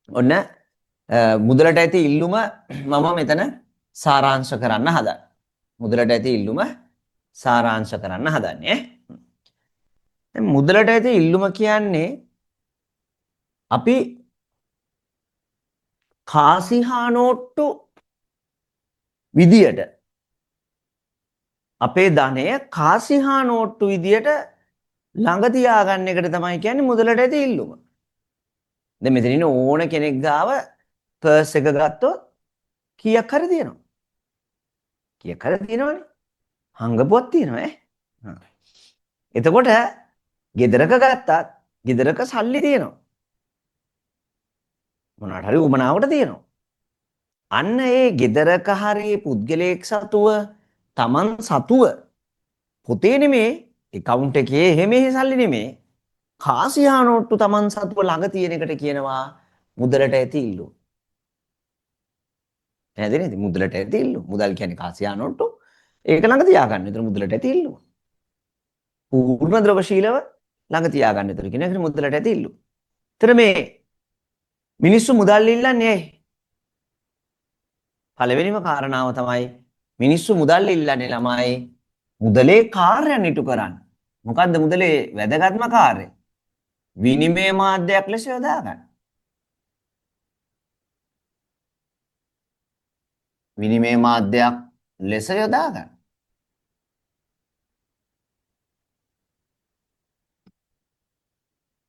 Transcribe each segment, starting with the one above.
ඔන්න මුදලට ඇති ඉල්ලුම මම මෙතන සාරාංශ කරන්න හදන්නේ. මුදලට ඇති ඉල්ලුම සාරාංශ කරන්න හදන්නේ. දැන් මුදලට ඇති ඉල්ලුම කියන්නේ අපි කාසිහා නෝට්ටු විදියට අපේ ධනය කාසිහා නෝට්ටු විදියට ළඟ තියාගන්න එකට තමයි කියන්නේ මුදලට ඇති ඉල්ලුම. දැන් මෙතන ඉන්න ඕන කෙනෙක් ගාව පර්ස් එක ගත්තොත් කීයක් හරි තියෙනවා. කීයක් හරි තියෙනවනේ. හංගපුවක් තියෙනවා ඈ. එතකොට ගෙදරක ගත්තත් ගෙදරක සල්ලි තියෙනවා. මොනවාට හරි උමනාවට තියෙනවා. අන්න ඒ ගෙදරක හරි පුද්ගලයෙක් සතුව Taman සතුව පොතේ නෙමේ account එකේ එහෙම සල්ලි නෙමේ කාසියා නෝට්ටු Taman සතුව ළඟ තියෙන එකට කියනවා මුදලට ඇති ඉල්ලුම. පැහැදිලි නේද? මුදලට ඇති ඉල්ලුම. මුදල් කියන්නේ කාසියා නෝට්ටු. ඒක ළඟ තියාගන්න. ඒතර මුදලට ඇති ඉල්ලුම. පූර්ණ ද්‍රවශීලව ළඟ තියාගන්න. ඒතර කියන එකට මුදලට ඇති ඉල්ලුම. ඒතර මේ මිනිස්සු මුදල් ඉල්ලන්නේ ඇයි? පළවෙනිම කාරණාව තමයි මිනිස්සු මුදල් ඉල්ලන්නේ ළමයි මුදලේ කාර්යයන් ඉටු කරන්න. මොකද්ද මුදලේ වැදගත්ම කාර්යය? විනිමය මාධ්‍යයක් ලෙස යොදා ගන්න. විනිමය මාධ්‍යයක් ලෙස යොදා ගන්න.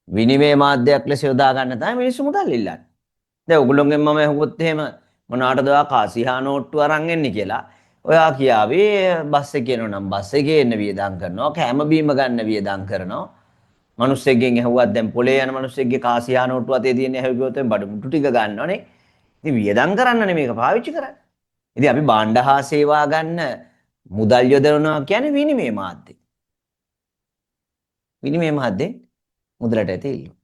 විනිමය මාධ්‍යයක් ලෙස යොදා ගන්න තමයි මිනිස්සු මුදල් ඉල්ලන්නේ. දැන් ඔයගොල්ලෝගෙන් මම අහුවොත් එහෙම මොනවාටද ඔයා කාසිහා නෝට්ටු අරන් එන්නේ කියලා. ඔයා කියාවේ බස් එකේ යනවා නම් බස් එකේ එන්න වියදම් කරනවා, කෑම බීම ගන්න වියදම් කරනවා. මිනිස්සෙක්ගෙන් ඇහුවත් දැන් පොලේ යන මිනිස්සෙක්ගේ කාසියා නෝට්ටු අතේ තියෙන හැවිගොත් බඩු මුට්ටු ටික ගන්නවනේ. ඉතින් වියදම් කරන්නනේ මේක පාවිච්චි කරන්නේ. ඉතින් අපි භාණ්ඩ හා සේවා ගන්න මුදල් යොදවනවා කියන්නේ විනිමය මාධ්‍ය. විනිමය මාධ්‍යෙන් මුදලට ඇති ඉල්ලුම.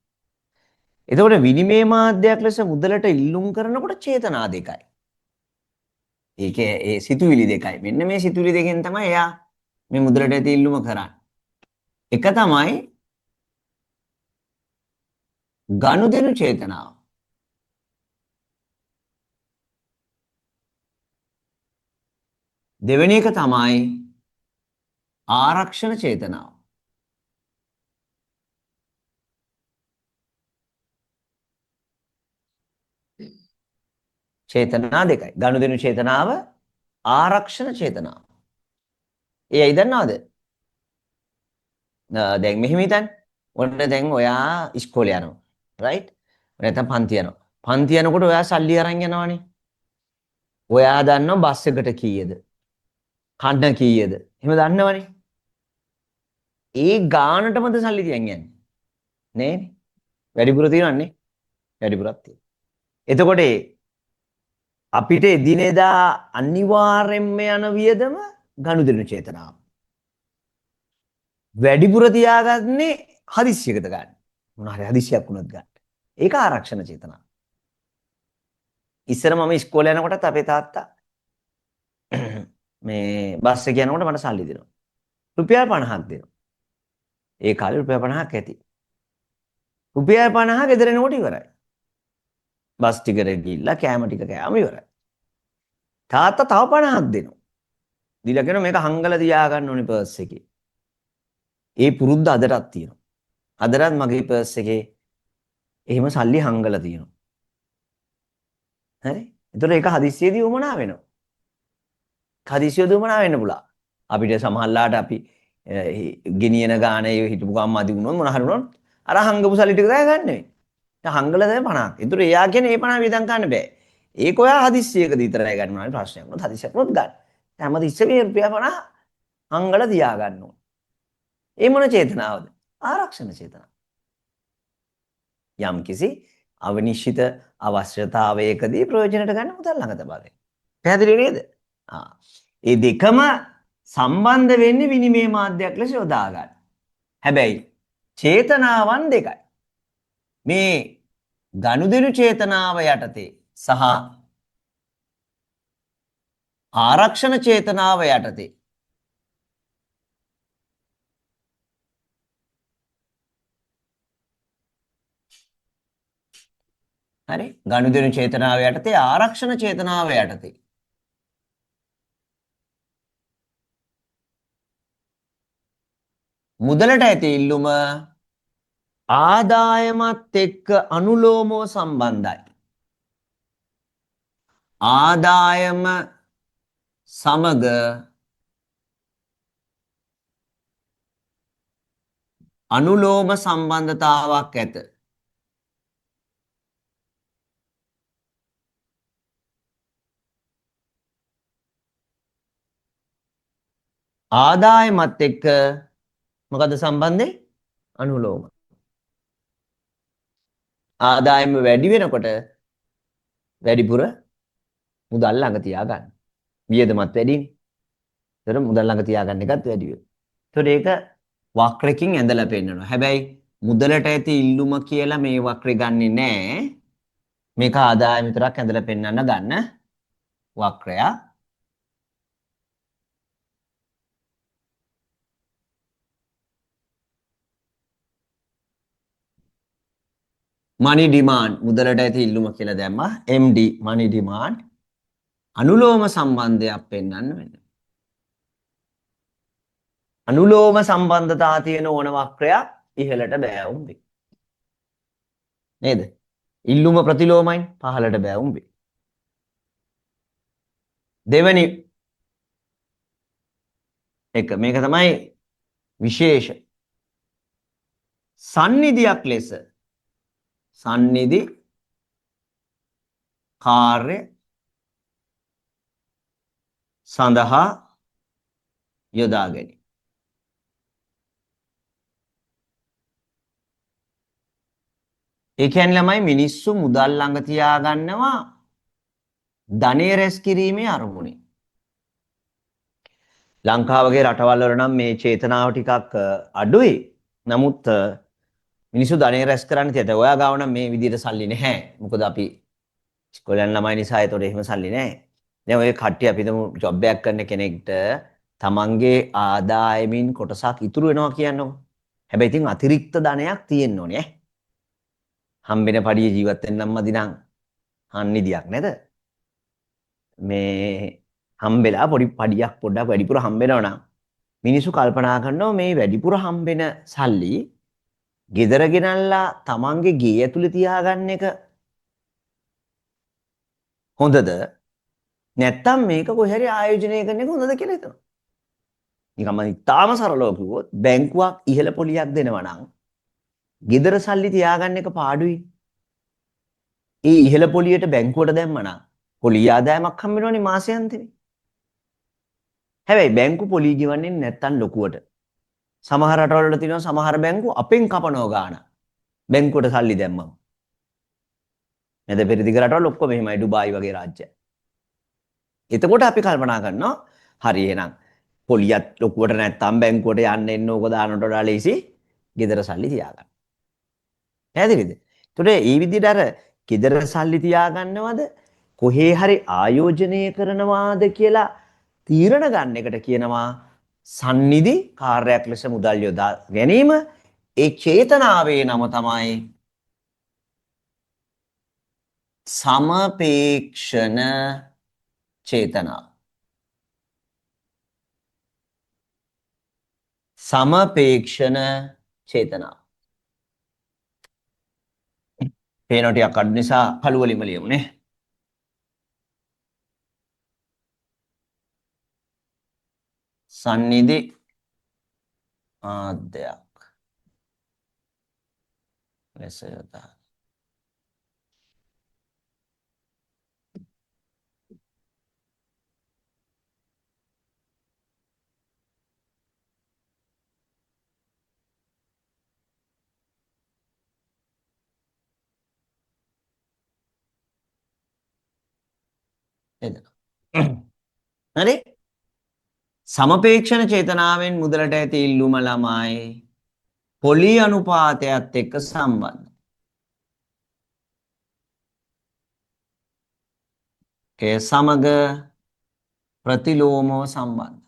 එතකොට විනිමය මාධ්‍යයක් ලෙස මුදලට ඉල්ලුම් කරනකොට චේතනා දෙකයි. ඒකේ ඒ සිතුවිලි දෙකයි. මෙන්න මේ සිතුවිලි දෙකෙන් තමයි එයා මේ මුදලට ඇති ඉල්ලුම කරන්නේ. එක තමයි ගනුදෙනු චේතනාව. දෙවෙනි එක තමයි ආරක්ෂණ චේතනාව. චේතනා දෙකයි. ගනුදෙනු චේතනාව ආරක්ෂණ චේතනාව. ඒ ඇයි දන්නවද? දැන් මෙහෙම හිතන්න. ඔන්න දැන් ඔයා ඉස්කෝලේ යනවා. රයිට්? නැත්නම් පන්ති යනවා. පන්ති යනකොට ඔයා සල්ලි අරන් යනවනේ. ඔයා දන්නවා බස් එකට කීයද? කන්න කීයද? එහෙම දන්නවනේ. ඒ ගානටමද සල්ලි තියන් යන්නේ. නේනේ. වැඩිපුර තියනන්නේ. වැඩිපුරක් තියෙනවා. එතකොට අපිට එදිනෙදා අනිවාර්යෙන්ම යන වියදම ගනුදෙනු චේතනාව. වැඩිපුර තියාගන්නේ හදිස්සියකට ගන්න. මොන හරි හදිස්සියක් වුණොත් ගන්න. ඒක ආරක්ෂණ චේතනාව. ඉස්සර මම ඉස්කෝලේ යනකොටත් අපේ තාත්තා මේ බස් එක යනකොට මට සල්ලි දෙනවා. රුපියල් 50ක් දෙනවා. ඒ කාලේ රුපියල් 50ක් ඇති. රුපියල් 50 ගෙදර එනකොට ඉවරයි. බස් ටිකට ගිහිල්ලා කෑම ටික කෑම ඉවරයි. තාත්තා තව 50ක් දෙනවා. දීලා කියනවා මේක හංගලා තියාගන්න ඕනේ පර්ස් එකේ. ඒ පුරුද්ද අදටත් තියෙනවා. අදටත් මගේ පර්ස් එකේ එහෙම සල්ලි හංගලා තියෙනවා. හරි? ඒතකොට ඒක හදිස්සියේදී වමනා වෙනවා. හදිස්සියේදී වමනා වෙන්න පුළුවන්. අපිට සමහරලාට අපි ගෙනියන ගානේ හිටපු ගම්ම අදි වුණොත් මොන හරි වුණොත් අර හංගපු සල්ලි ටික තමයි ගන්න වෙන්නේ. දැන් හංගලා දැන් 50ක්. ඒතකොට එයා කියන්නේ මේ 50 වියදම් ගන්න බෑ. ඒක ඔයා හදිස්සියකදී විතරයි ගන්න ඕනේ ප්‍රශ්නයක් නෝ හදිස්සියක් නෝත් ගන්න. හැමතිස්සෙම රුපියල් 50 හංගලා තියා ගන්න ඕනේ. ඒ මොන චේතනාවද? ආරක්ෂණ චේතනාව. යම් කිසි අවිනිශ්චිත අවශ්‍යතාවයකදී ප්‍රයෝජනට ගන්න මුදල් ළඟ තබා ගැනීම. පැහැදිලි නේද? ඒ දෙකම සම්බන්ධ වෙන්නේ විනිමය මාධ්‍යයක් ලෙස යොදා ගන්න. හැබැයි චේතනාවන් දෙකයි. මේ ගනුදෙනු චේතනාව යටතේ සහ ආරක්ෂණ චේතනාව යටතේ හරි ගනුදෙනු චේතනාව යටතේ ආරක්ෂණ චේතනාව යටතේ මුදලට ඇති ඉල්ලුම ආදායමත් එක්ක අනුලෝමව සම්බන්ධයි. ආදායම සමග අනුලෝම සම්බන්ධතාවක් ඇත. ආදායමත් එක්ක මොකද සම්බන්ධේ? අනුලෝම. ආදායම වැඩි වෙනකොට වැඩිපුර මුදල් ළඟ තියාගන්න. වියදමත් වැඩිනේ. ඒතර මුදල් ළඟ තියාගන්න එකත් වැඩි වෙනවා. ඒතර ඒක වක්‍රකින් ඇඳලා පෙන්නනවා. හැබැයි මුදලට ඇති ඉල්ලුම කියලා මේ වක්‍රේ ගන්නෙ නෑ. මේක ආදායම විතරක් ඇඳලා පෙන්නන්න ගන්න වක්‍රයක්. money demand මුදලට ඇති ඉල්ලුම කියලා දැම්මා. MD money demand අනුලෝම සම්බන්ධයක් පෙන්වන්න වෙනවා. අනුලෝම සම්බන්ධතා තියෙන ඕන වක්‍රයක් ඉහළට බෑවුම් වේ. නේද? ඉල්ලුම ප්‍රතිලෝමයි පහළට බෑවුම් වේ. දෙවැනි එක මේක තමයි විශේෂ සන්නිධියක් ලෙස සන්නිධි කාර්ය සඳහා යොදා ගැනීම. ඒ කියන්නේ ළමයි මිනිස්සු මුදල් ළඟ තියාගන්නවා ධනෙ රැස් කිරීමේ අරමුණේ. ලංකාව වගේ රටවල් වල නම් මේ චේතනාව ටිකක් අඩුයි. නමුත් මිනිස්සු ධනෙ රැස් කරන්න තියද ඔයා ගාව නම් මේ විදිහට සල්ලි නැහැ. මොකද අපි ඉස්කෝලේ යන ළමයි නිසා ඒතකොට එහෙම සල්ලි නැහැ. දැන් ඔය කට්ටිය අපි හිතමු ජොබ් එකක් කරන කෙනෙක්ට තමන්ගේ ආදායමින් කොටසක් ඉතුරු වෙනවා කියන්නකො. හැබැයි ඉතින් අතිරික්ත ධනයක් තියෙන්න ඕනේ ඈ. හම්බෙන පඩිය ජීවත් වෙන්න නම් මදි නම් හන්නිදියක් නේද? මේ හම්බෙලා පොඩි පඩියක් පොඩ්ඩක් වැඩිපුර හම්බෙනවා නම් මිනිස්සු කල්පනා කරනවා මේ වැඩිපුර හම්බෙන සල්ලි ගෙදර ගෙනල්ලා තමන්ගේ ගේ ඇතුලේ තියාගන්න එක හොඳද නැත්නම් මේක කොහේ හරි ආයෝජනය කරන එක හොඳද කියලා හිතනවා. නිකම්ම ඉතාලම සරලව කිව්වොත් බැංකුවක් ඉහළ පොලියක් දෙනවා නම් ගෙදර සල්ලි තියාගන්න එක පාඩුයි. ඒ ඉහළ පොලියට බැංකුවට දැම්මනම් පොලිය ආදායමක් හම්බ වෙනවනේ මාසෙ අන්තිමේ. හැබැයි බැංකු පොලිය ගෙවන්නේ නැත්තම් ලොකුවට. සමහර රටවල් වල තියෙනවා සමහර බැංකු අපෙන් කපනවා ගාණ. බැංකුවට සල්ලි දැම්මම. නැද පෙරදිග රටවල් ඔක්කොම එහෙමයි ඩුබායි වගේ රාජ්‍ය. එතකොට අපි කල්පනා කරනවා හරි එහෙනම් පොලියත් ලොකුවට නැත්තම් බැංකුවට යන්න එන්න ඕක දානට වඩා ලේසි ගෙදර සල්ලි තියාගන්න. පැහැදිලිද? ඒතකොට මේ විදිහට අර ගෙදර සල්ලි තියාගන්නවද කොහේ හරි ආයෝජනය කරනවාද කියලා තීරණ ගන්න එකට කියනවා සන්නිධි කාර්යයක් ලෙස මුදල් යොදා ගැනීම. ඒ චේතනාවේ නම තමයි සමපේක්ෂණ චේතනාව. සමපේක්ෂණ චේතනාව. පේන ටිකක් අඩු නිසා කළු වලින්ම ලියමුනේ. සන්නිධි ආද්‍යයක් ලෙස යොදා. හරි සමපේක්ෂණ චේතනාවෙන් මුදලට ඇති ඉල්ලුම ළමයි පොලි අනුපාතයත් එක්ක සම්බන්ධ. ඒ සමග ප්‍රතිලෝමව සම්බන්ධ.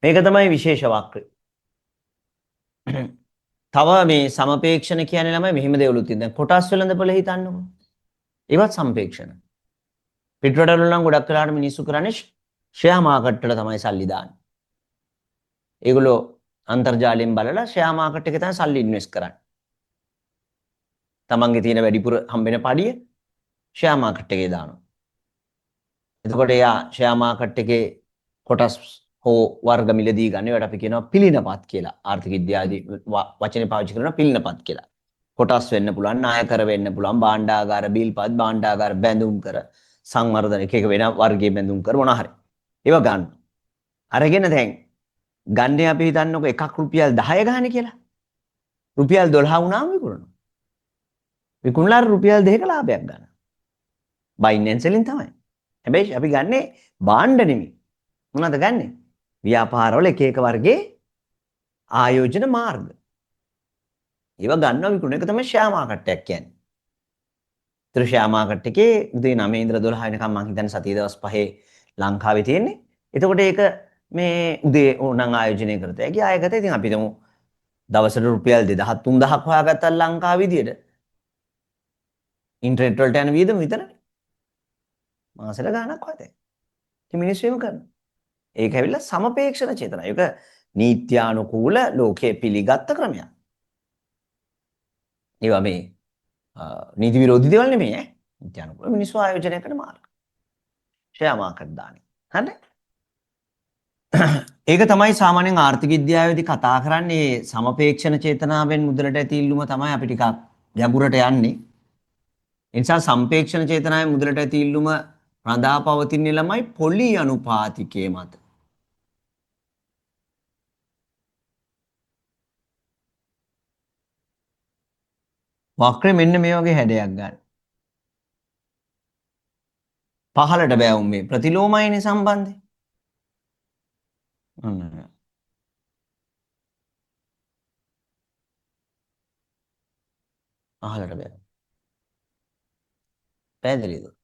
මේක තමයි විශේෂ වක්‍රය. තව මේ සමපේක්ෂණ කියන්නේ ළමයි මෙහිම දේවලුත් තියෙනවා. දැන් කොටස් වෙළඳපොළ හිතන්නකෝ. ඒවත් සම්පේක්ෂණ. පිටරටවල නම් ගොඩක් වෙලාවට මිනිස්සු කරන්නේ ෂෙයා මාකට් වල තමයි සල්ලි දාන්නේ. ඒගොල්ලෝ අන්තර්ජාලයෙන් බලලා ෂෙයා මාකට් එකේ තමයි සල්ලි ඉන්වෙස්ට් කරන්නේ. තමන්ගේ තියෙන වැඩිපුර හම්බෙන පඩිය ෂෙයා මාකට් එකේ දානවා. එතකොට එයා ෂෙයා මාකට් එකේ කොටස් හෝ වර්ග මිලදී ගන්න ඒවට අපි කියනවා පිළිනපත් කියලා. ආර්ථික විද්‍යාවේදී වචනේ පාවිච්චි කරනවා පිළිනපත් කියලා. කොටස් වෙන්න පුළුවන්, ණයකර වෙන්න පුළුවන්, භාණ්ඩාගාර බිල්පත්, භාණ්ඩාගාර බැඳුම් කර, සංවර්ධන එක වෙන වර්ගයේ බැඳුම් කර මොනවා හරි. ඒවා ගන්න. අරගෙන දැන් ගන්නේ අපි හිතන්නකො එකක් රුපියල් 10 ගානේ කියලා. රුපියල් 12 වුණාම විකුණනවා. විකුණලා රුපියල් 2ක ලාභයක් ගන්නවා. බයින් ඇන්ඩ් සෙලින් තමයි. හැබැයි අපි ගන්නේ භාණ්ඩ නෙමෙයි. මොනවද ගන්නෙ? ව්‍යාපාරවල එක එක වර්ගයේ ආයෝජන මාර්ග. ඒවා ගන්නවා විකුණන එක තමයි ෂෙයා මාකට් එකක් කියන්නේ. ඒතර ෂෙයා මාකට් එකේ උදේ 9 ඉඳලා 12 වෙනකම් මම හිතන්නේ සතිය දවස් 5 ලංකාවේ තියෙන්නේ. එතකොට ඒක මේ උදේ ඕනනම් ආයෝජනය කරත හැකි ආයකට ඉතින් අපි හිතමු දවසට රුපියල් 2000 3000ක් හොයාගත්තා ලංකාව විදියට. ඉන්ටර්නෙට් වලට යන වියදම විතරනේ. මාසෙට ගාණක් හොයතේ. ඉතින් මිනිස්සු එහෙම කරනවා. ඒක ඇවිල්ලා සමපේක්ෂණ චේතනා. ඒක නීත්‍යානුකූල ලෝකයේ පිළිගත් ක්‍රමයක්. ඒවා මේ නීති විරෝධී දේවල් නෙමෙයි ඈ. නීත්‍යානුකූල මිනිස්සු ආයෝජනය කරන මාර්ග. ෂෙයා මාකට් දාන්නේ. හරිද? ඒක තමයි සාමාන්‍යයෙන් ආර්ථික විද්‍යාවේදී කතා කරන්නේ සමපේක්ෂණ චේතනාවෙන් මුදලට ඇති ඉල්ලුම තමයි අපි ටිකක් ගැඹුරට යන්නේ. ඒ නිසා සම්පේක්ෂණ චේතනාවේ මුදලට ඇති ඉල්ලුම රඳා පවතින්නේ ළමයි පොලි අනුපාතිකයේ මත. වක්‍රය මෙන්න මේ වගේ හැඩයක් ගන්න. පහළට බෑවුම් මේ ප්‍රතිලෝමයිනේ සම්බන්ධය. පහළට බෑ. පැහැදිලිද?